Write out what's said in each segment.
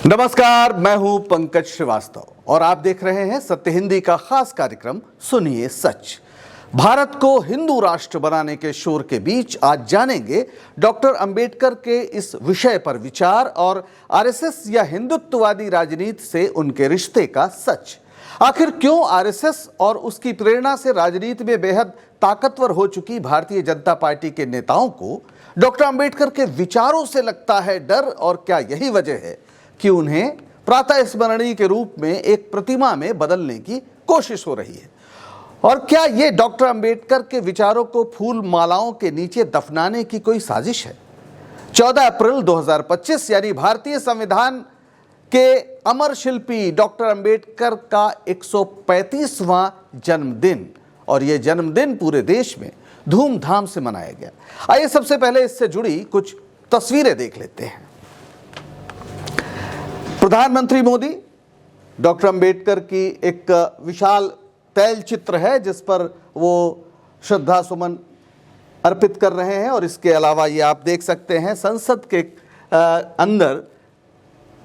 नमस्कार, मैं हूं पंकज श्रीवास्तव और आप देख रहे हैं सत्य हिंदी का खास कार्यक्रम सुनिए सच। भारत को हिंदू राष्ट्र बनाने के शोर के बीच आज जानेंगे डॉक्टर अंबेडकर के इस विषय पर विचार और आरएसएस या हिंदुत्ववादी राजनीति से उनके रिश्ते का सच। आखिर क्यों आरएसएस और उसकी प्रेरणा से राजनीति में बेहद ताकतवर हो चुकी भारतीय जनता पार्टी के नेताओं को डॉक्टर अंबेडकर के विचारों से लगता है डर, और क्या यही वजह है कि उन्हें प्रातः स्मरणीय के रूप में एक प्रतिमा में बदलने की कोशिश हो रही है? और क्या ये डॉक्टर अंबेडकर के विचारों को फूल मालाओं के नीचे दफनाने की कोई साजिश है? 14 अप्रैल 2025 यानी भारतीय संविधान के अमर शिल्पी डॉक्टर अंबेडकर का 135वां जन्मदिन, और यह जन्मदिन पूरे देश में धूमधाम से मनाया गया। आइए सबसे पहले इससे जुड़ी कुछ तस्वीरें देख लेते हैं। प्रधानमंत्री मोदी डॉक्टर अंबेडकर की एक विशाल तैल चित्र है जिस पर वो श्रद्धा सुमन अर्पित कर रहे हैं, और इसके अलावा ये आप देख सकते हैं संसद के अंदर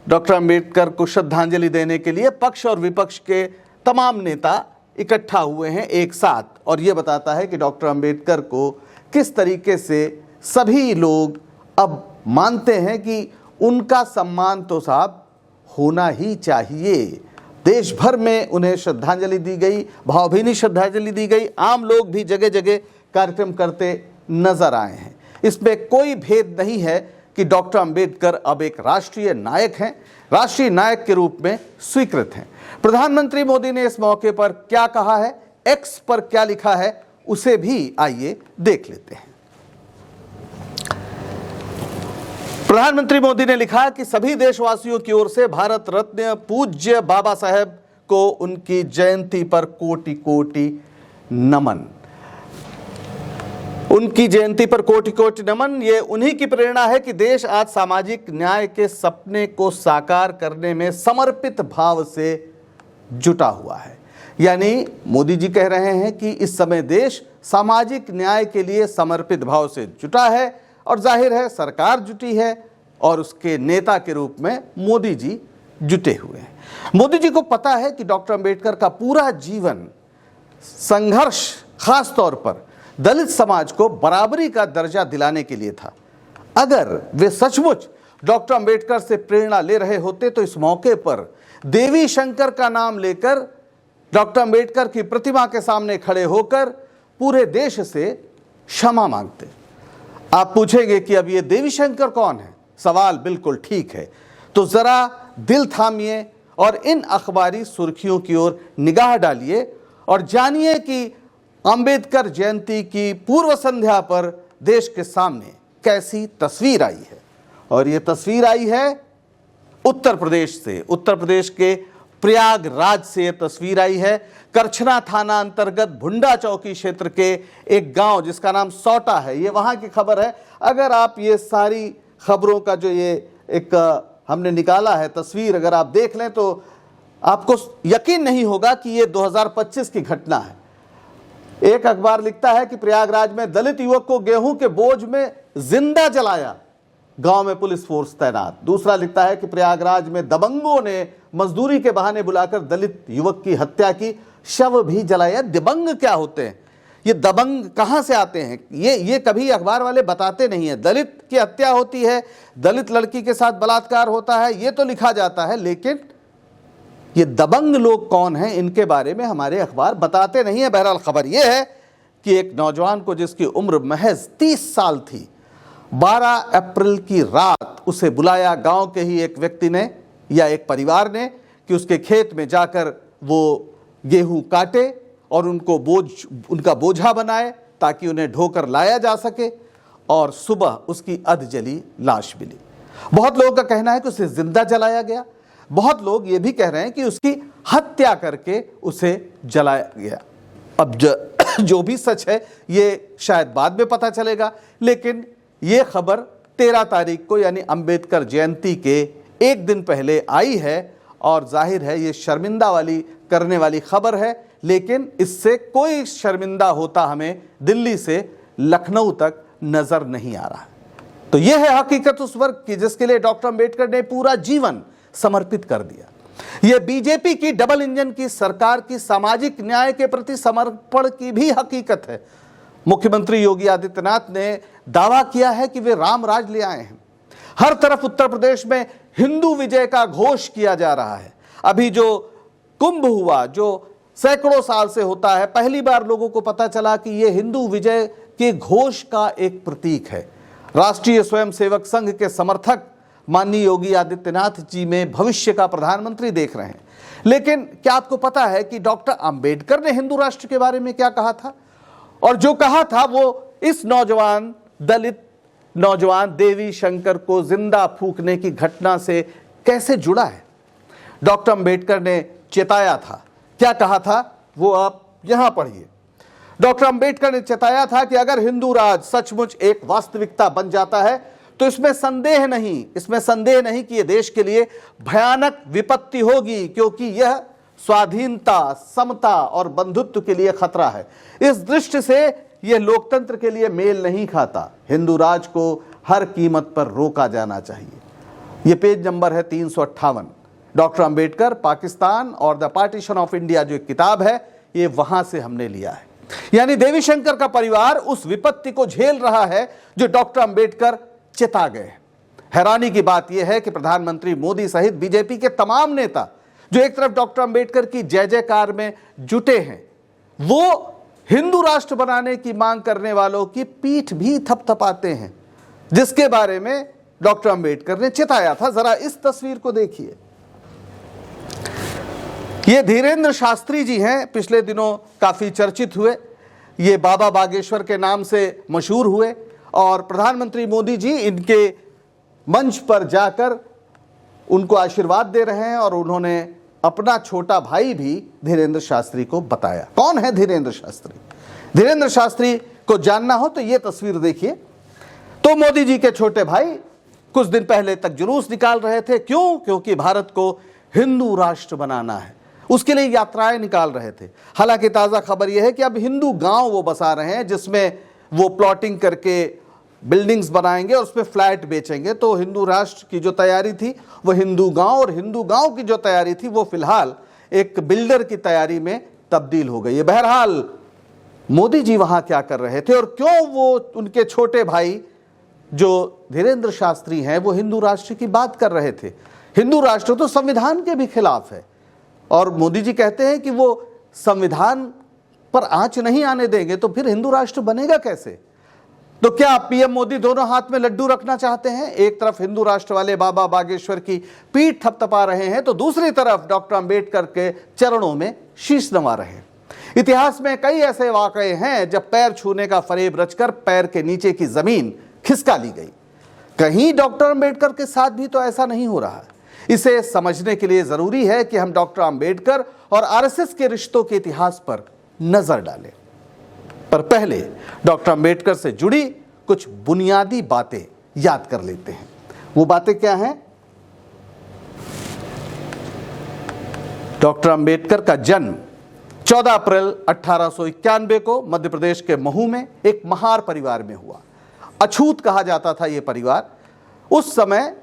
डॉक्टर अंबेडकर को श्रद्धांजलि देने के लिए पक्ष और विपक्ष के तमाम नेता इकट्ठा हुए हैं एक साथ, और ये बताता है कि डॉक्टर अंबेडकर को किस तरीके से सभी लोग अब मानते हैं कि उनका सम्मान तो साहब होना ही चाहिए। देश भर में उन्हें श्रद्धांजलि दी गई, भावभीनी श्रद्धांजलि दी गई। आम लोग भी जगह जगह कार्यक्रम करते नजर आए हैं। इसमें कोई भेद नहीं है कि डॉक्टर अंबेडकर अब एक राष्ट्रीय नायक हैं, राष्ट्रीय नायक के रूप में स्वीकृत हैं। प्रधानमंत्री मोदी ने इस मौके पर क्या कहा है, एक्स पर क्या लिखा है, उसे भी आइए देख लेते हैं। प्रधानमंत्री मोदी ने लिखा कि सभी देशवासियों की ओर से भारत रत्न पूज्य बाबा साहेब को उनकी जयंती पर कोटि कोटि नमन। उनकी जयंती पर कोटि कोटि नमन। ये उन्हीं की प्रेरणा है कि देश आज सामाजिक न्याय के सपने को साकार करने में समर्पित भाव से जुटा हुआ है। यानी मोदी जी कह रहे हैं कि इस समय देश सामाजिक न्याय के लिए समर्पित भाव से जुटा है, और जाहिर है सरकार जुटी है और उसके नेता के रूप में मोदी जी जुटे हुए हैं। मोदी जी को पता है कि डॉक्टर अंबेडकर का पूरा जीवन संघर्ष खास तौर पर दलित समाज को बराबरी का दर्जा दिलाने के लिए था। अगर वे सचमुच डॉक्टर अंबेडकर से प्रेरणा ले रहे होते तो इस मौके पर देवी शंकर का नाम लेकर डॉक्टर अंबेडकर की प्रतिमा के सामने खड़े होकर पूरे देश से क्षमा मांगते। आप पूछेंगे कि अब ये देवी शंकर कौन है? सवाल बिल्कुल ठीक है। तो जरा दिल थामिए और इन अखबारी सुर्खियों की ओर निगाह डालिए और जानिए कि अंबेडकर जयंती की पूर्व संध्या पर देश के सामने कैसी तस्वीर आई है। और ये तस्वीर आई है उत्तर प्रदेश से। उत्तर प्रदेश के प्रयागराज से ये तस्वीर आई है। करछना थाना अंतर्गत भुंडा चौकी क्षेत्र के एक गांव जिसका नाम सौटा है, ये वहां की खबर है। अगर आप ये सारी खबरों का जो ये एक हमने निकाला है तस्वीर अगर आप देख लें तो आपको यकीन नहीं होगा कि ये 2025 की घटना है। एक अखबार लिखता है कि प्रयागराज में दलित युवक को गेहूं के बोझ में जिंदा जलाया, गांव में पुलिस फोर्स तैनात। दूसरा लिखता है कि प्रयागराज में दबंगों ने मजदूरी के बहाने बुलाकर दलित युवक की हत्या की, शव भी जलाया। दबंग क्या होते हैं? ये दबंग कहां से आते हैं? ये कभी अखबार वाले बताते नहीं है। दलित की हत्या होती है, दलित लड़की के साथ बलात्कार होता है, ये तो लिखा जाता है, लेकिन ये दबंग लोग कौन हैं इनके बारे में हमारे अखबार बताते नहीं है। बहरहाल खबर यह है कि एक नौजवान को जिसकी उम्र महज 30 साल थी, 12 अप्रैल की रात उसे बुलाया गांव के ही एक व्यक्ति ने या एक परिवार ने कि उसके खेत में जाकर वो गेहूं काटे और उनका बोझा बनाए ताकि उन्हें ढोकर लाया जा सके, और सुबह उसकी अधजली लाश मिली। बहुत लोगों का कहना है कि उसे जिंदा जलाया गया। बहुत लोग ये भी कह रहे हैं कि उसकी हत्या करके उसे जलाया गया। अब जो भी सच है ये शायद बाद में पता चलेगा, लेकिन ये खबर 13 तारीख को यानी अंबेडकर जयंती के एक दिन पहले आई है, और जाहिर है ये शर्मिंदा वाली करने वाली खबर है। लेकिन इससे कोई शर्मिंदा होता हमें दिल्ली से लखनऊ तक नजर नहीं आ रहा है। तो यह है हकीकत उस वर्ग की जिसके लिए डॉक्टर अंबेडकर ने पूरा जीवन समर्पित कर दिया। यह बीजेपी की डबल इंजन की सरकार की सामाजिक न्याय के प्रति समर्पण की भी हकीकत है। मुख्यमंत्री योगी आदित्यनाथ ने दावा किया है कि वे राम राज ले आए हैं। हर तरफ उत्तर प्रदेश में हिंदू विजय का घोष किया जा रहा है। अभी जो कुंभ हुआ, जो सैकड़ों साल से होता है, पहली बार लोगों को पता चला कि यह हिंदू विजय के घोष का एक प्रतीक है। राष्ट्रीय स्वयंसेवक संघ के समर्थक माननीय योगी आदित्यनाथ जी में भविष्य का प्रधानमंत्री देख रहे हैं। लेकिन क्या आपको पता है कि डॉक्टर अंबेडकर ने हिंदू राष्ट्र के बारे में क्या कहा था? और जो कहा था वो इस नौजवान, दलित नौजवान देवी शंकर को जिंदा फूंकने की घटना से कैसे जुड़ा है? डॉक्टर अंबेडकर ने चेताया था। क्या कहा था वो आप यहां पढ़िए। डॉक्टर अंबेडकर ने चेताया था कि अगर हिंदू राज सचमुच एक वास्तविकता बन जाता है तो इसमें संदेह नहीं कि यह देश के लिए भयानक विपत्ति होगी, क्योंकि यह स्वाधीनता, समता और बंधुत्व के लिए खतरा है। इस दृष्टि से यह लोकतंत्र के लिए मेल नहीं खाता। हिंदू राज को हर कीमत पर रोका जाना चाहिए। यह पेज नंबर है 358। डॉक्टर अंबेडकर, पाकिस्तान और द पार्टीशन ऑफ इंडिया जो एक किताब है, ये वहां से हमने लिया है। यानी देवी शंकर का परिवार उस विपत्ति को झेल रहा है जो डॉक्टर अंबेडकर चेता गए। हैरानी की बात यह है कि प्रधानमंत्री मोदी सहित बीजेपी के तमाम नेता जो एक तरफ डॉक्टर अंबेडकर की जय जयकार में जुटे हैं, वो हिंदू राष्ट्र बनाने की मांग करने वालों की पीठ भी थपथपाते हैं, जिसके बारे में डॉक्टर अंबेडकर ने चेताया था। जरा इस तस्वीर को देखिए। ये धीरेंद्र शास्त्री जी हैं, पिछले दिनों काफी चर्चित हुए। ये बाबा बागेश्वर के नाम से मशहूर हुए और प्रधानमंत्री मोदी जी इनके मंच पर जाकर उनको आशीर्वाद दे रहे हैं और उन्होंने अपना छोटा भाई भी धीरेंद्र शास्त्री को बताया। कौन है धीरेंद्र शास्त्री? धीरेंद्र शास्त्री को जानना हो तो ये तस्वीर देखिए। तो मोदी जी के छोटे भाई कुछ दिन पहले तक जुलूस निकाल रहे थे। क्यों? क्योंकि भारत को हिंदू राष्ट्र बनाना है, उसके लिए यात्राएं निकाल रहे थे। हालांकि ताजा खबर यह है कि अब हिंदू गांव वो बसा रहे हैं, जिसमें वो प्लॉटिंग करके बिल्डिंग्स बनाएंगे और उसमें फ्लैट बेचेंगे। तो हिंदू राष्ट्र की जो तैयारी थी वो हिंदू गांव, और हिंदू गांव की जो तैयारी थी वो फिलहाल एक बिल्डर की तैयारी में तब्दील हो गई है। बहरहाल मोदी जी वहां क्या कर रहे थे और क्यों वो उनके छोटे भाई जो धीरेंद्र शास्त्री हैं वो हिंदू राष्ट्र की बात कर रहे थे? हिंदू राष्ट्र तो संविधान के भी खिलाफ है और मोदी जी कहते हैं कि वो संविधान पर आंच नहीं आने देंगे, तो फिर हिंदू राष्ट्र बनेगा कैसे? तो क्या पीएम मोदी दोनों हाथ में लड्डू रखना चाहते हैं? एक तरफ हिंदू राष्ट्र वाले बाबा बागेश्वर की पीठ थपथपा रहे हैं तो दूसरी तरफ डॉक्टर अंबेडकर के चरणों में शीश नवा रहे हैं। इतिहास में कई ऐसे वाकये हैं जब पैर छूने का फरेब रचकर पैर के नीचे की जमीन खिसका ली गई। कहीं डॉक्टर अंबेडकर के साथ भी तो ऐसा नहीं हो रहा। इसे समझने के लिए जरूरी है कि हम डॉक्टर अंबेडकर और आरएसएस के रिश्तों के इतिहास पर नजर डालें। पर पहले डॉक्टर अंबेडकर से जुड़ी कुछ बुनियादी बातें याद कर लेते हैं। वो बातें क्या हैं? डॉक्टर अंबेडकर का जन्म 14 अप्रैल 1891 को मध्य प्रदेश के महू में एक महार परिवार में हुआ। अछूत कहा जाता था यह परिवार। उस समय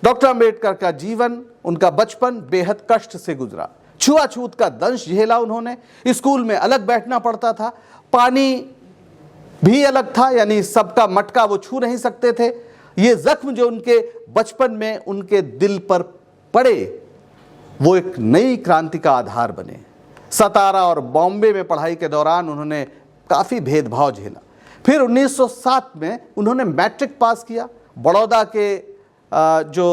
डॉक्टर अंबेडकर का जीवन, उनका बचपन बेहद कष्ट से गुजरा। छुआछूत का दंश झेला उन्होंने। स्कूल में अलग बैठना पड़ता था, पानी भी अलग था, यानी सबका मटका वो छू नहीं सकते थे। ये जख्म जो उनके बचपन में उनके दिल पर पड़े वो एक नई क्रांति का आधार बने। सतारा और बॉम्बे में पढ़ाई के दौरान उन्होंने काफ़ी भेदभाव झेला। फिर 1907 में उन्होंने मैट्रिक पास किया। बड़ौदा के जो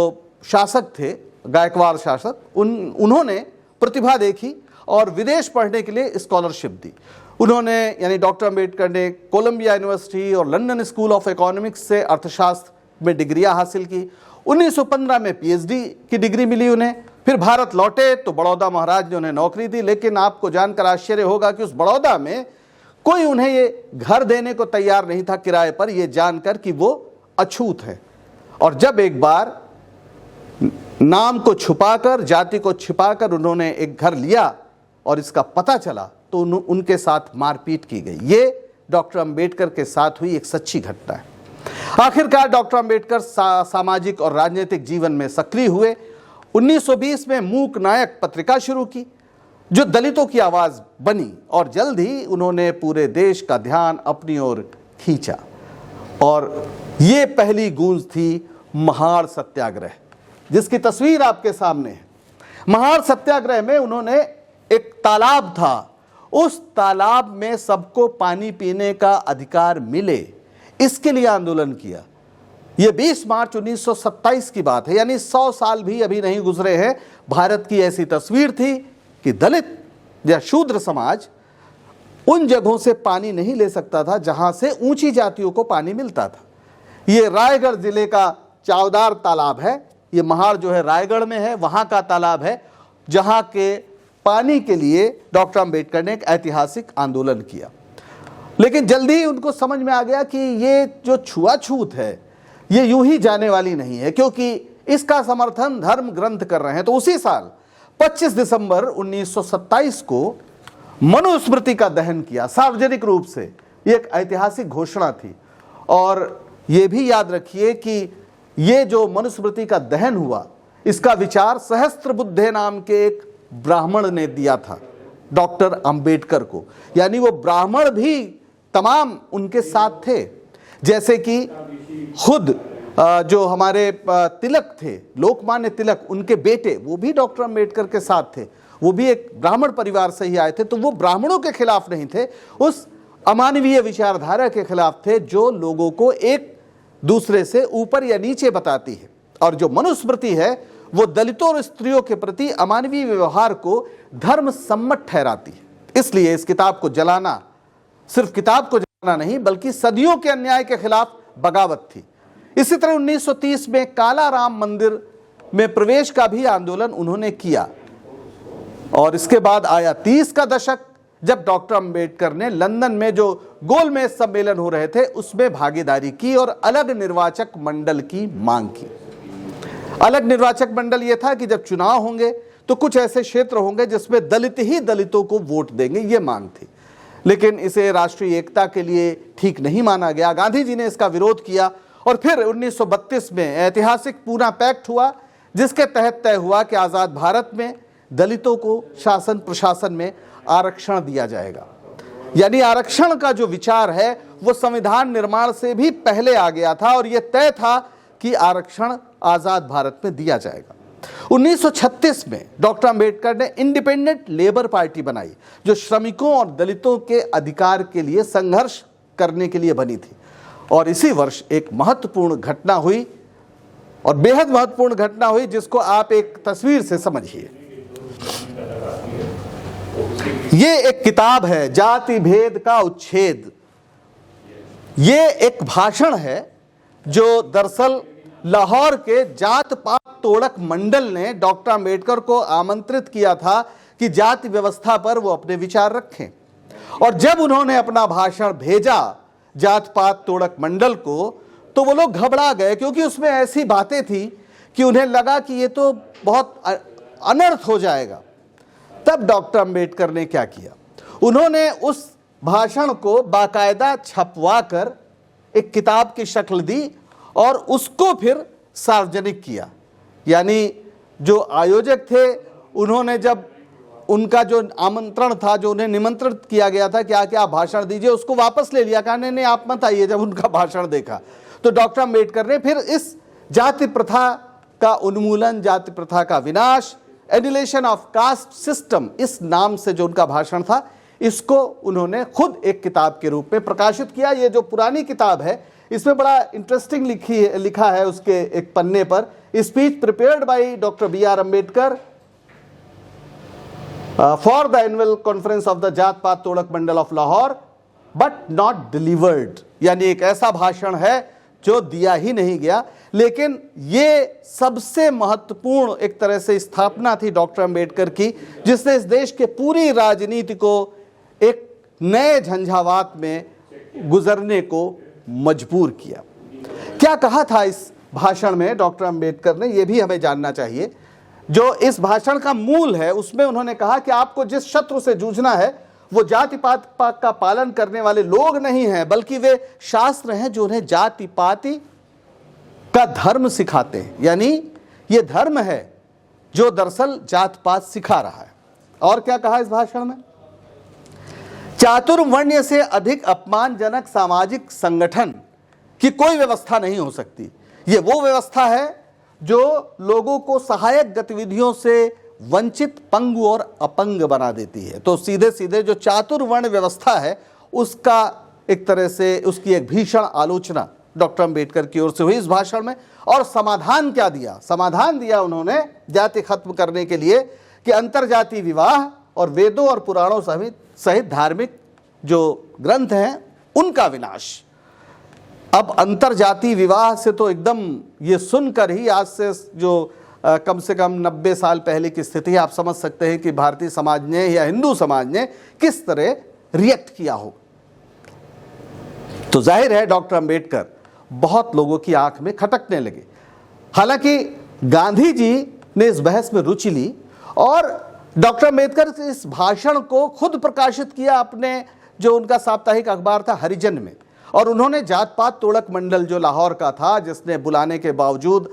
शासक थे, गायकवाड़ शासक, उन्होंने प्रतिभा देखी और विदेश पढ़ने के लिए स्कॉलरशिप दी। उन्होंने यानी डॉक्टर अंबेडकर ने कोलंबिया यूनिवर्सिटी और लंदन स्कूल ऑफ इकोनॉमिक्स से अर्थशास्त्र में डिग्रियां हासिल की। 1915 में पीएचडी की डिग्री मिली उन्हें। फिर भारत लौटे तो बड़ौदा महाराज ने उन्हें नौकरी दी। लेकिन आपको जानकर आश्चर्य होगा कि उस बड़ौदा में कोई उन्हें ये घर देने को तैयार नहीं था किराए पर, ये जानकर कि वो अछूत है। और जब एक बार नाम को छुपाकर, जाति को छिपाकर उन्होंने एक घर लिया और इसका पता चला तो उनके साथ मारपीट की गई। ये डॉक्टर अंबेडकर के साथ हुई एक सच्ची घटना है। आखिरकार डॉक्टर अंबेडकर सामाजिक और राजनीतिक जीवन में सक्रिय हुए 1920 में मूक नायक पत्रिका शुरू की जो दलितों की आवाज बनी और जल्द ही उन्होंने पूरे देश का ध्यान अपनी ओर खींचा। और ये पहली गूंज थी महार सत्याग्रह, जिसकी तस्वीर आपके सामने है। महार सत्याग्रह में उन्होंने एक तालाब था, उस तालाब में सबको पानी पीने का अधिकार मिले, इसके लिए आंदोलन किया। यह 20 मार्च 1927 की बात है, यानी 100 साल भी अभी नहीं गुजरे हैं। भारत की ऐसी तस्वीर थी कि दलित या शूद्र समाज उन जगहों से पानी नहीं ले सकता था जहां से ऊंची जातियों को पानी मिलता था। ये रायगढ़ जिले का चावदार तालाब है, ये महार जो है रायगढ़ में है, वहां का तालाब है जहां के पानी के लिए डॉक्टर अंबेडकर ने एक ऐतिहासिक आंदोलन किया। लेकिन जल्दी ही उनको समझ में आ गया कि ये जो छुआछूत है ये यूं ही जाने वाली नहीं है, क्योंकि इसका समर्थन धर्म ग्रंथ कर रहे हैं। तो उसी साल 25 दिसंबर 1927 को मनुस्मृति का दहन किया सार्वजनिक रूप से। ये एक ऐतिहासिक घोषणा थी। और ये भी याद रखिए कि ये जो मनुस्मृति का दहन हुआ, इसका विचार सहस्त्रबुद्धे नाम के एक ब्राह्मण ने दिया था डॉक्टर अंबेडकर को। यानी वो ब्राह्मण भी तमाम उनके साथ थे, जैसे कि खुद जो हमारे तिलक थे, लोकमान्य तिलक, उनके बेटे, वो भी डॉक्टर अंबेडकर के साथ थे। वो भी एक ब्राह्मण परिवार से ही आए थे। तो वो ब्राह्मणों के खिलाफ नहीं थे, उस अमानवीय विचारधारा के खिलाफ थे जो लोगों को एक दूसरे से ऊपर या नीचे बताती है। और जो मनुस्मृति है वो दलितों और स्त्रियों के प्रति अमानवीय व्यवहार को धर्म सम्मत ठहराती है। इसलिए इस किताब को जलाना सिर्फ किताब को जलाना नहीं, बल्कि सदियों के अन्याय के खिलाफ बगावत थी। इसी तरह 1930 में काला राम मंदिर में प्रवेश का भी आंदोलन उन्होंने किया। और इसके बाद आया 30 का दशक, जब डॉक्टर अंबेडकर ने लंदन में जो गोलमेज सम्मेलन हो रहे थे उसमें भागीदारी की और अलग निर्वाचक मंडल की मांग की। अलग निर्वाचक मंडल यह था कि जब चुनाव होंगे तो कुछ ऐसे क्षेत्र होंगे जिसमें दलित ही दलितों को वोट देंगे, ये मांग थी। लेकिन इसे राष्ट्रीय एकता के लिए ठीक नहीं माना गया। गांधी जी ने इसका विरोध किया और फिर 1932 में ऐतिहासिक पूना पैक्ट हुआ, जिसके तहत तय हुआ कि आजाद भारत में दलितों को शासन प्रशासन में आरक्षण दिया जाएगा। यानी आरक्षण का जो विचार है वो संविधान निर्माण से भी पहले आ गया था और यह तय था कि आरक्षण आजाद भारत में दिया जाएगा। 1936 में डॉक्टर अंबेडकर ने इंडिपेंडेंट लेबर पार्टी बनाई, जो श्रमिकों और दलितों के अधिकार के लिए संघर्ष करने के लिए बनी थी। और इसी वर्ष एक महत्वपूर्ण घटना हुई, और बेहद महत्वपूर्ण घटना हुई, जिसको आप एक तस्वीर से समझिए। ये एक किताब है, जाति भेद का उच्छेद। ये एक भाषण है जो दरअसल लाहौर के जात पात तोड़क मंडल ने डॉक्टर अंबेडकर को आमंत्रित किया था कि जाति व्यवस्था पर वो अपने विचार रखें। और जब उन्होंने अपना भाषण भेजा जात पात तोड़क मंडल को, तो वो लोग घबरा गए, क्योंकि उसमें ऐसी बातें थी कि उन्हें लगा कि ये तो बहुत अनर्थ हो जाएगा। तब डॉक्टर अंबेडकर ने क्या किया, उन्होंने उस भाषण को बाकायदा छपवा कर एक किताब की शक्ल दी और उसको फिर सार्वजनिक किया। यानी जो आयोजक थे उन्होंने जब उनका जो आमंत्रण था, जो उन्हें निमंत्रित किया गया था कि आके आप भाषण दीजिए, उसको वापस ले लिया, कहा नहीं आप मत आइए। जब उनका भाषण देखा तो डॉक्टर अंबेडकर ने फिर इस जाति प्रथा का उन्मूलन, जाति प्रथा का विनाश, एनिलेशन ऑफ कास्ट सिस्टम, इस नाम से जो उनका भाषण था, इसको उन्होंने खुद एक किताब के रूप में प्रकाशित किया। ये जो पुरानी किताब है इसमें बड़ा इंटरेस्टिंग लिखा है उसके एक पन्ने पर, speech prepared by doctor B.R. Ambedkar for the annual conference of the Jat Pat Todak Mandal of Lahore but not delivered. यानी एक ऐसा भाषण है जो दिया ही नहीं गया। लेकिन ये सबसे महत्वपूर्ण एक तरह से स्थापना थी डॉक्टर अंबेडकर की, जिसने इस देश के पूरी राजनीति को एक नए झंझावात में गुजरने को मजबूर किया। क्या कहा था इस भाषण में डॉक्टर अंबेडकर ने, यह भी हमें जानना चाहिए। जो इस भाषण का मूल है उसमें उन्होंने कहा कि आपको जिस शत्रु से जूझना है वो जाति पात का पालन करने वाले लोग नहीं हैं, बल्कि वे शास्त्र हैं जो उन्हें जाति पाति का धर्म सिखाते हैं। यानी ये धर्म है जो दरअसल जात पात सिखा रहा है। और क्या कहा इस भाषण में? चातुर्वर्ण्य से अधिक अपमानजनक सामाजिक संगठन की कोई व्यवस्था नहीं हो सकती। ये वो व्यवस्था है जो लोगों को सहायक गतिविधियों से वंचित, पंगु और अपंग बना देती है। तो सीधे सीधे जो चातुर्वर्ण व्यवस्था है उसका एक तरह से उसकी एक भीषण आलोचना डॉक्टर अंबेडकर की ओर से हुई इस भाषण में। और समाधान क्या दिया? समाधान दिया उन्होंने जाति खत्म करने के लिए कि अंतरजातीय विवाह और वेदों और पुराणों सहित धार्मिक जो ग्रंथ हैं उनका विनाश। अब अंतरजातीय विवाह से तो एकदम ये सुनकर ही आज से जो कम से कम 90 साल पहले की स्थिति है, आप समझ सकते हैं कि भारतीय समाज ने या हिंदू समाज ने किस तरह रिएक्ट किया हो। तो जाहिर है डॉक्टर अंबेडकर बहुत लोगों की आंख में खटकने लगे। हालांकि गांधी जी ने इस बहस में रुचि ली और डॉक्टर अंबेडकर इस भाषण को खुद प्रकाशित किया अपने जो उनका साप्ताहिक अखबार था हरिजन में। और उन्होंने जात पात तोड़क मंडल जो लाहौर का था, जिसने बुलाने के बावजूद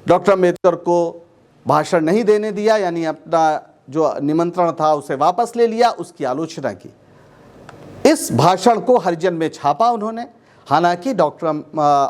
डॉक्टर अंबेडकर को भाषण नहीं देने दिया, यानी अपना जो निमंत्रण था उसे वापस ले लिया, उसकी आलोचना की। इस भाषण को हरिजन में छापा उन्होंने। हालांकि डॉक्टर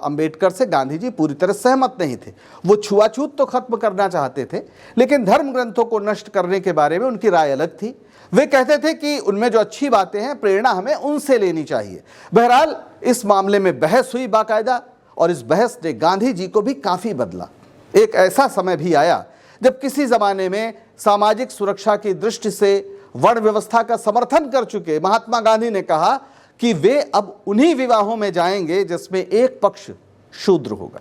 अंबेडकर से गांधी जी पूरी तरह सहमत नहीं थे। वो छुआछूत तो खत्म करना चाहते थे, लेकिन धर्म ग्रंथों को नष्ट करने के बारे में उनकी राय अलग थी। वे कहते थे कि उनमें जो अच्छी बातें हैं प्रेरणा हमें उनसे लेनी चाहिए। बहरहाल इस मामले में बहस हुई बाकायदा, और इस बहस ने गांधी जी को भी काफ़ी बदला। एक ऐसा समय भी आया जब किसी ज़माने में सामाजिक सुरक्षा की दृष्टि से वर्ण व्यवस्था का समर्थन कर चुके महात्मा गांधी ने कहा कि वे अब उन्हीं विवाहों में जाएंगे जिसमें एक पक्ष शूद्र होगा।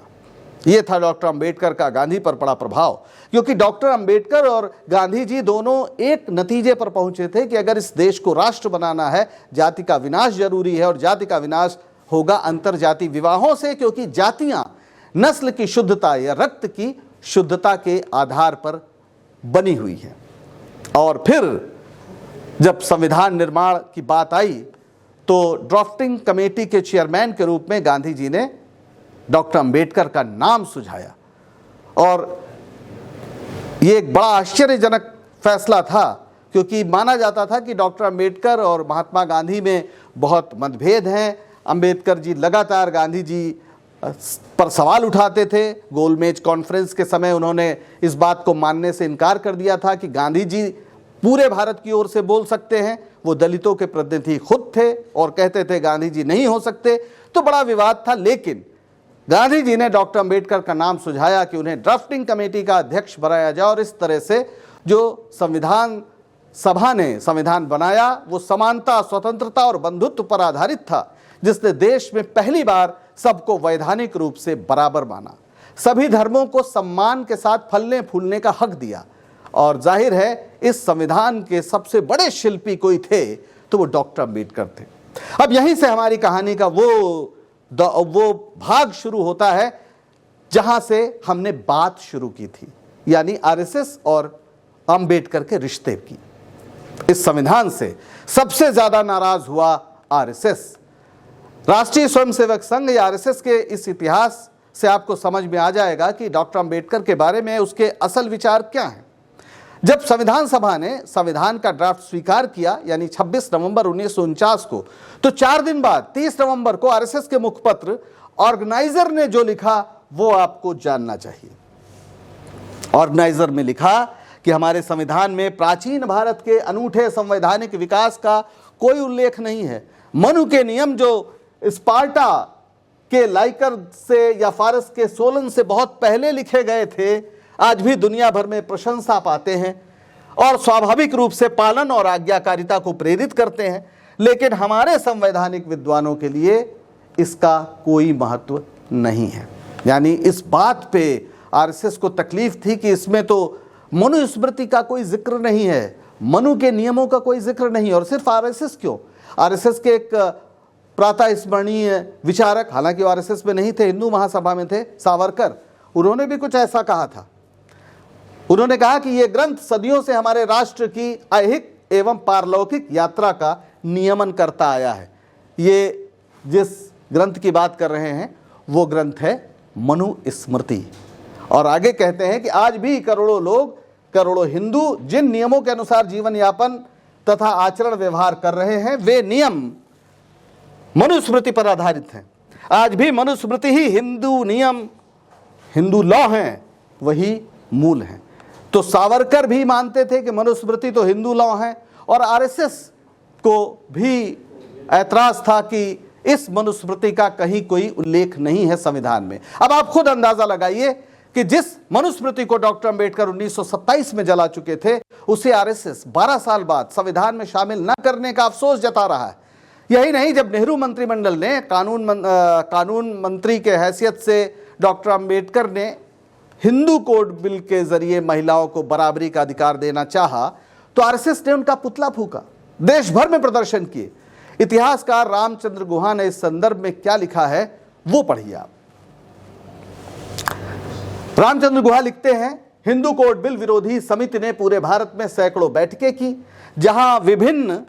यह था डॉक्टर अंबेडकर का गांधी पर पड़ा प्रभाव, क्योंकि डॉक्टर अंबेडकर और गांधी जी दोनों एक नतीजे पर पहुंचे थे कि अगर इस देश को राष्ट्र बनाना है, जाति का विनाश जरूरी है, और जाति का विनाश होगा अंतरजातीय विवाहों से, क्योंकि जातियां नस्ल की शुद्धता या रक्त की शुद्धता के आधार पर बनी हुई है। और फिर जब संविधान निर्माण की बात आई तो ड्राफ्टिंग कमेटी के चेयरमैन के रूप में गांधी जी ने डॉक्टर अंबेडकर का नाम सुझाया। और ये एक बड़ा आश्चर्यजनक फैसला था, क्योंकि माना जाता था कि डॉक्टर अंबेडकर और महात्मा गांधी में बहुत मतभेद हैं। अंबेडकर जी लगातार गांधी जी पर सवाल उठाते थे। गोलमेज कॉन्फ्रेंस के समय उन्होंने इस बात को मानने से इनकार कर दिया था कि गांधी जी पूरे भारत की ओर से बोल सकते हैं। वो दलितों के प्रतिनिधि खुद थे और कहते थे गांधी जी नहीं हो सकते। तो बड़ा विवाद था, लेकिन गांधी जी ने डॉक्टर अंबेडकर का नाम सुझाया कि उन्हें ड्राफ्टिंग कमेटी का अध्यक्ष बनाया जाए। और इस तरह से जो संविधान सभा ने संविधान बनाया वो समानता, स्वतंत्रता और बंधुत्व पर आधारित था, जिसने देश में पहली बार सबको वैधानिक रूप से बराबर माना, सभी धर्मों को सम्मान के साथ फलने फूलने का हक दिया। और जाहिर है इस संविधान के सबसे बड़े शिल्पी कोई थे तो वो डॉक्टर अंबेडकर थे। अब यहीं से हमारी कहानी का वो भाग शुरू होता है जहां से हमने बात शुरू की थी, यानी आरएसएस और अंबेडकर के रिश्ते की। इस संविधान से सबसे ज्यादा नाराज हुआ आरएसएस। राष्ट्रीय स्वयंसेवक संघ या आरएसएस के इस इतिहास से आपको समझ में आ जाएगा कि डॉक्टर अंबेडकर के बारे में उसके असल विचार क्या हैं। जब संविधान सभा ने संविधान का ड्राफ्ट स्वीकार किया, यानी 26 नवंबर 1949 को, तो 4 दिन बाद 30 नवंबर को आरएसएस के मुखपत्र ऑर्गेनाइजर ने जो लिखा वो आपको जानना चाहिए। ऑर्गेनाइजर में लिखा कि हमारे संविधान में प्राचीन भारत के अनूठे संवैधानिक विकास का कोई उल्लेख नहीं है। मनु के नियम जो स्पार्टा के लाइकर से या फारस के सोलन से बहुत पहले लिखे गए थे, आज भी दुनिया भर में प्रशंसा पाते हैं और स्वाभाविक रूप से पालन और आज्ञाकारिता को प्रेरित करते हैं। लेकिन हमारे संवैधानिक विद्वानों के लिए इसका कोई महत्व नहीं है। यानी इस बात पे आरएसएस को तकलीफ थी कि इसमें तो मनुस्मृति का कोई जिक्र नहीं है, मनु के नियमों का कोई जिक्र नहीं। और सिर्फ आरएसएस क्यों, आरएसएस के एक प्रातः स्मरणीय विचारक, हालांकि आरएसएस में नहीं थे, हिंदू महासभा में थे, सावरकर, उन्होंने भी कुछ ऐसा कहा था। उन्होंने कहा कि यह ग्रंथ सदियों से हमारे राष्ट्र की ऐहिक एवं पारलौकिक यात्रा का नियमन करता आया है। ये जिस ग्रंथ की बात कर रहे हैं वो ग्रंथ है मनुस्मृति। और आगे कहते हैं कि आज भी करोड़ों लोग करोड़ों हिंदू जिन नियमों के अनुसार जीवन यापन तथा आचरण व्यवहार कर रहे हैं, वे नियम मनुस्मृति पर आधारित हैं। आज भी मनुस्मृति ही हिंदू नियम, हिंदू लॉ हैं, वही मूल हैं। तो सावरकर भी मानते थे कि मनुस्मृति तो हिंदू लॉ है, और आरएसएस को भी ऐतराज था कि इस मनुस्मृति का कहीं कोई उल्लेख नहीं है संविधान में। अब आप खुद अंदाजा लगाइए कि जिस मनुस्मृति को डॉक्टर अंबेडकर 1927 में जला चुके थे, उसे आरएसएस 12 साल बाद संविधान में शामिल न करने का अफसोस जता रहा है। यही नहीं, जब नेहरू मंत्रिमंडल ने कानून मंत्री के हैसियत से डॉक्टर अंबेडकर ने हिंदू कोड बिल के जरिए महिलाओं को बराबरी का अधिकार देना चाहा, तो आरएसएस ने उनका पुतला फूका, देश भर में प्रदर्शन किए। इतिहासकार रामचंद्र गुहा ने इस संदर्भ में क्या लिखा है वो पढ़िए आप। रामचंद्र गुहा लिखते हैं, हिंदू कोड बिल विरोधी समिति ने पूरे भारत में सैकड़ों बैठकें की, जहां विभिन्न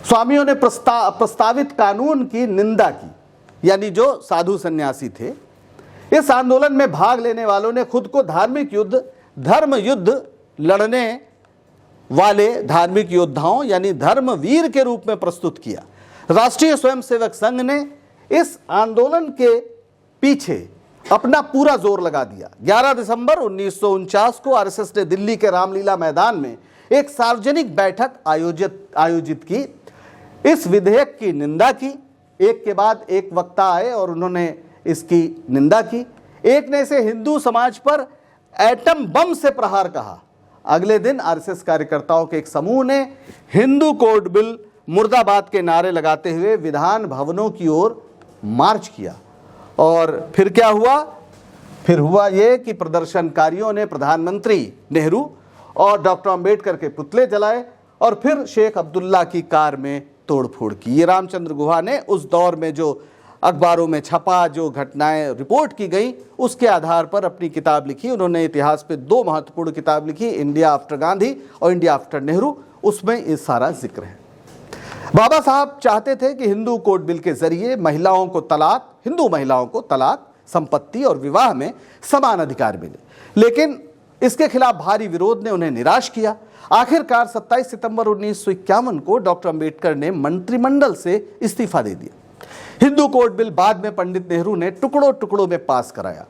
स्वामियों ने प्रस्तावित कानून की निंदा की, यानी जो साधु सन्यासी थे। इस आंदोलन में भाग लेने वालों ने खुद को धार्मिक युद्ध, धर्म युद्ध लड़ने वाले धार्मिक योद्धाओं यानी धर्मवीर के रूप में प्रस्तुत किया। राष्ट्रीय स्वयंसेवक संघ ने इस आंदोलन के पीछे अपना पूरा जोर लगा दिया। 11 दिसंबर 1949 को आरएसएस ने दिल्ली के रामलीला मैदान में एक सार्वजनिक बैठक आयोजित की। इस विधेयक की निंदा की। एक के बाद एक वक्ता आए और उन्होंने इसकी निंदा की। एक ने इसे हिंदू समाज पर एटम बम से प्रहार कहा। अगले दिन आरएसएस कार्यकर्ताओं के एक समूह ने हिंदू कोड बिल मुर्दाबाद के नारे लगाते हुए विधान भवनों की ओर मार्च किया। और फिर क्या हुआ? फिर हुआ ये कि प्रदर्शनकारियों ने प्रधानमंत्री नेहरू और डॉक्टर अंबेडकर के पुतले जलाए और फिर शेख अब्दुल्ला की कार में तोड़फोड़ की। ये रामचंद्र गुहा ने उस दौर में जो अखबारों में छपा, जो घटनाएं रिपोर्ट की गई, उसके आधार पर अपनी किताब लिखी। उन्होंने इतिहास पे 2 महत्वपूर्ण किताब लिखी, इंडिया आफ्टर गांधी और इंडिया आफ्टर नेहरू। उसमें ये सारा जिक्र है। बाबा साहब चाहते थे कि हिंदू कोड बिल के जरिए महिलाओं को तलाक, हिंदू महिलाओं को तलाक, संपत्ति और विवाह में समान अधिकार मिले, लेकिन इसके खिलाफ भारी विरोध ने उन्हें निराश किया। आखिरकार 27 सितंबर 1951 को डॉक्टर अंबेडकर ने मंत्रिमंडल से इस्तीफा दे दिया। हिंदू कोड बिल बाद में पंडित नेहरू ने टुकड़ों टुकड़ों में पास कराया।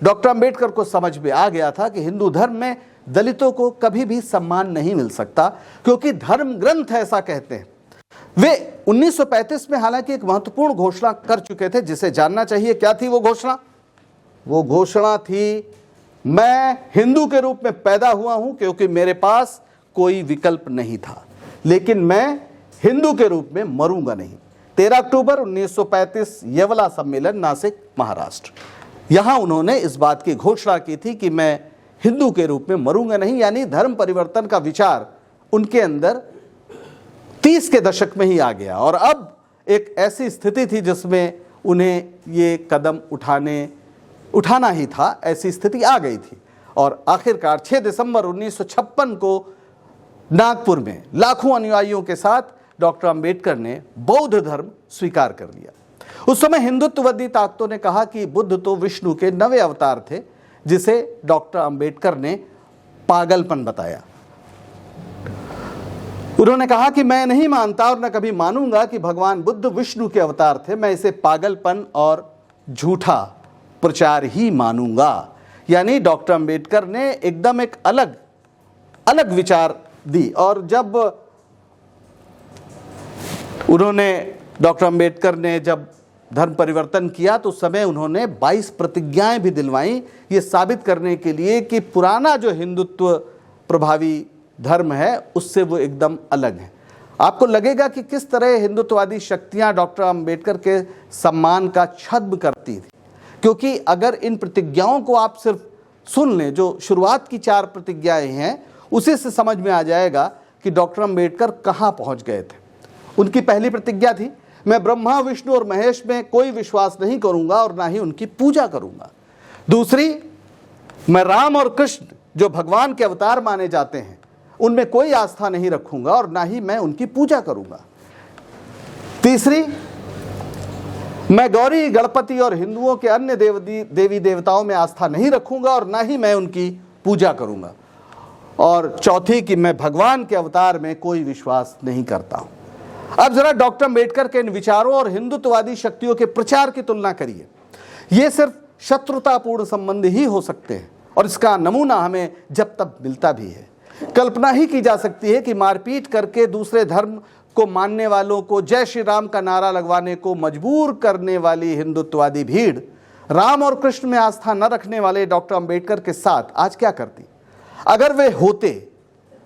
डॉक्टर अंबेडकर को समझ में आ गया था कि हिंदू धर्म में दलितों को कभी भी सम्मान नहीं मिल सकता, क्योंकि धर्म ग्रंथ ऐसा कहते हैं। वे 1935 में हालांकि एक महत्वपूर्ण घोषणा कर चुके थे, जिसे जानना चाहिए। क्या थी वो घोषणा? वो घोषणा थी, मैं हिंदू के रूप में पैदा हुआ हूं क्योंकि मेरे पास कोई विकल्प नहीं था, लेकिन मैं हिंदू के रूप में मरूंगा नहीं। 13 अक्टूबर 1935 यवला सम्मेलन, नासिक, महाराष्ट्र। यहां उन्होंने इस बात की घोषणा की थी कि मैं हिंदू के रूप में मरूंगा नहीं, यानी धर्म परिवर्तन का विचार उनके अंदर 30 के दशक में ही आ गया। और अब एक ऐसी स्थिति थी जिसमें उन्हें ये कदम उठाना ही था, ऐसी स्थिति आ गई थी। और आखिरकार 6 दिसंबर 1956 को नागपुर में लाखों अनुयायियों के साथ डॉक्टर अंबेडकर ने बौद्ध धर्म स्वीकार कर लिया। उस समय हिंदुत्ववादी ताकतों ने कहा कि बुद्ध तो विष्णु के 9वें अवतार थे, जिसे डॉक्टर अंबेडकर ने पागलपन बताया। उन्होंने कहा कि मैं नहीं मानता और न कभी मानूंगा कि भगवान बुद्ध विष्णु के अवतार थे। मैं इसे पागलपन और झूठा प्रचार ही मानूंगा। यानी डॉक्टर अंबेडकर ने एकदम एक अलग विचार दी। और जब डॉक्टर अंबेडकर ने जब धर्म परिवर्तन किया तो उस समय उन्होंने 22 प्रतिज्ञाएं भी दिलवाई, ये साबित करने के लिए कि पुराना जो हिंदुत्व प्रभावी धर्म है उससे वो एकदम अलग है। आपको लगेगा कि किस तरह हिंदुत्ववादी शक्तियां डॉक्टर अंबेडकर के सम्मान का छद्म करती थी, क्योंकि अगर इन प्रतिज्ञाओं को आप सिर्फ सुन लें, जो शुरुआत की 4 प्रतिज्ञाएं हैं, उसी से समझ में आ जाएगा कि डॉक्टर अंबेडकर कहां पहुंच गए थे। उनकी पहली प्रतिज्ञा थी, मैं ब्रह्मा, विष्णु और महेश में कोई विश्वास नहीं करूंगा और ना ही उनकी पूजा करूंगा। दूसरी, मैं राम और कृष्ण जो भगवान के अवतार माने जाते हैं उनमें कोई आस्था नहीं रखूंगा और ना ही मैं उनकी पूजा करूंगा। तीसरी, मैं गौरी, गणपति और हिंदुओं के अन्य देवी देवताओं में आस्था नहीं रखूंगा और ना ही मैं उनकी पूजा करूंगा। और चौथी कि मैं भगवान के अवतार में कोई विश्वास नहीं करता हूं। अब जरा डॉक्टर अम्बेडकर के इन विचारों और हिंदुत्ववादी शक्तियों के प्रचार की तुलना करिए। ये सिर्फ शत्रुतापूर्ण संबंध ही हो सकते हैं और इसका नमूना हमें जब तब मिलता भी है। कल्पना ही की जा सकती है कि मारपीट करके दूसरे धर्म को मानने वालों को जय श्री राम का नारा लगवाने को मजबूर करने वाली हिंदुत्ववादी भीड़ राम और कृष्ण में आस्था न रखने वाले डॉक्टर अम्बेडकर के साथ आज क्या करती। अगर वे होते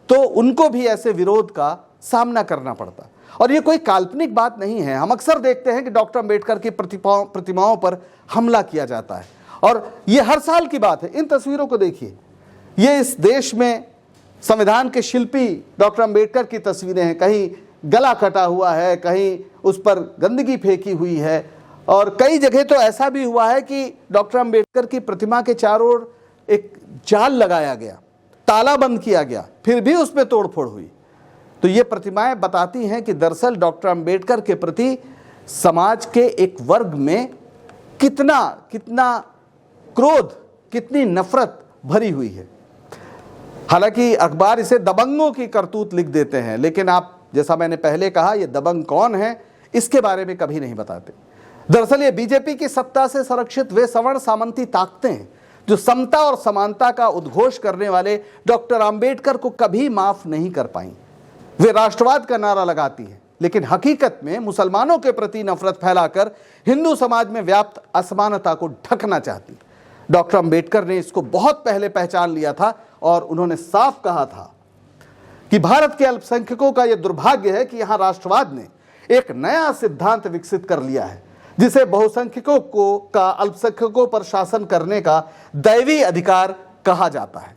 तो उनको भी ऐसे विरोध का सामना करना पड़ता। और ये कोई काल्पनिक बात नहीं है। हम अक्सर देखते हैं कि डॉक्टर अम्बेडकर की प्रतिमाओं पर हमला किया जाता है और ये हर साल की बात है। इन तस्वीरों को देखिए, ये इस देश में संविधान के शिल्पी डॉक्टर अम्बेडकर की तस्वीरें हैं। कहीं गला कटा हुआ है, कहीं उस पर गंदगी फेंकी हुई है और कई जगह तो ऐसा भी हुआ है कि डॉक्टर अम्बेडकर की प्रतिमा के चारों ओर एक जाल लगाया गया, ताला बंद किया गया, फिर भी उसमें तोड़फोड़ हुई। तो ये प्रतिमाएं बताती हैं कि दरअसल डॉक्टर अम्बेडकर के प्रति समाज के एक वर्ग में कितना क्रोध, कितनी नफरत भरी हुई है। हालांकि अखबार इसे दबंगों की करतूत लिख देते हैं, लेकिन आप, जैसा मैंने पहले कहा, ये दबंग कौन है इसके बारे में कभी नहीं बताते। दरअसल ये बीजेपी की सत्ता से संरक्षित वे सवर्ण सामंती ताकतें हैं जो समता और समानता का उद्घोष करने वाले डॉक्टर अम्बेडकर को कभी माफ नहीं कर पाई। वे राष्ट्रवाद का नारा लगाती हैं, लेकिन हकीकत में मुसलमानों के प्रति नफरत फैलाकर हिंदू समाज में व्याप्त असमानता को ढकना चाहती। डॉक्टर अम्बेडकर ने इसको बहुत पहले पहचान लिया था और उन्होंने साफ कहा था कि भारत के अल्पसंख्यकों का यह दुर्भाग्य है कि यहां राष्ट्रवाद ने एक नया सिद्धांत विकसित कर लिया है जिसे बहुसंख्यकों का अल्पसंख्यकों पर शासन करने का दैवी अधिकार कहा जाता है।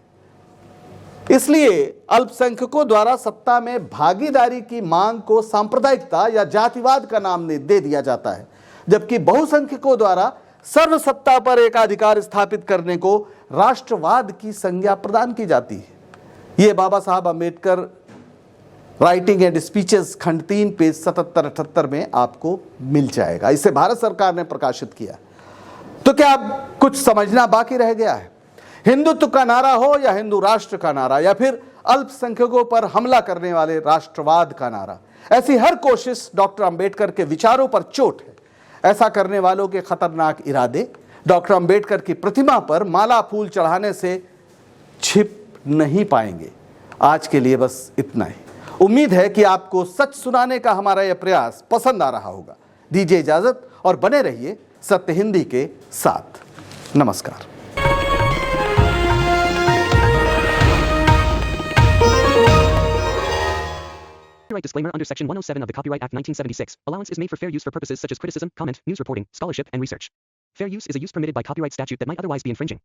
इसलिए अल्पसंख्यकों द्वारा सत्ता में भागीदारी की मांग को सांप्रदायिकता या जातिवाद का नाम दे दिया जाता है, जबकि बहुसंख्यकों द्वारा सर्वसत्ता पर एकाधिकार स्थापित करने को राष्ट्रवाद की संज्ञा प्रदान की जाती है। ये बाबा Saheb Ambedkar writing and speeches खंड 3 पेज 77-78 में आपको मिल जाएगा। इसे भारत सरकार ने प्रकाशित किया। तो क्या अब कुछ समझना बाकी रह गया है? हिंदुत्व का नारा हो या हिंदू राष्ट्र का नारा या फिर अल्पसंख्यकों पर हमला करने वाले राष्ट्रवाद का नारा, ऐसी हर कोशिश डॉक्टर अम्बेडकर के विचारों पर चोट है। ऐसा करने वालों के खतरनाक इरादे डॉक्टर अम्बेडकर की प्रतिमा पर माला फूल चढ़ाने से छिप नहीं पाएंगे। आज के लिए बस इतना ही। उम्मीद है कि आपको सच सुनाने का हमारा यह प्रयास पसंद आ रहा होगा। दीजिए इजाजत और बने रहिए सत्य हिंदी के साथ। नमस्कार। Copyright disclaimer under Section 107 of the Copyright Act 1976. Allowance is made for fair use for purposes such as criticism, comment, news reporting, scholarship, and research. Fair use is a use permitted by copyright statute that might otherwise be infringing.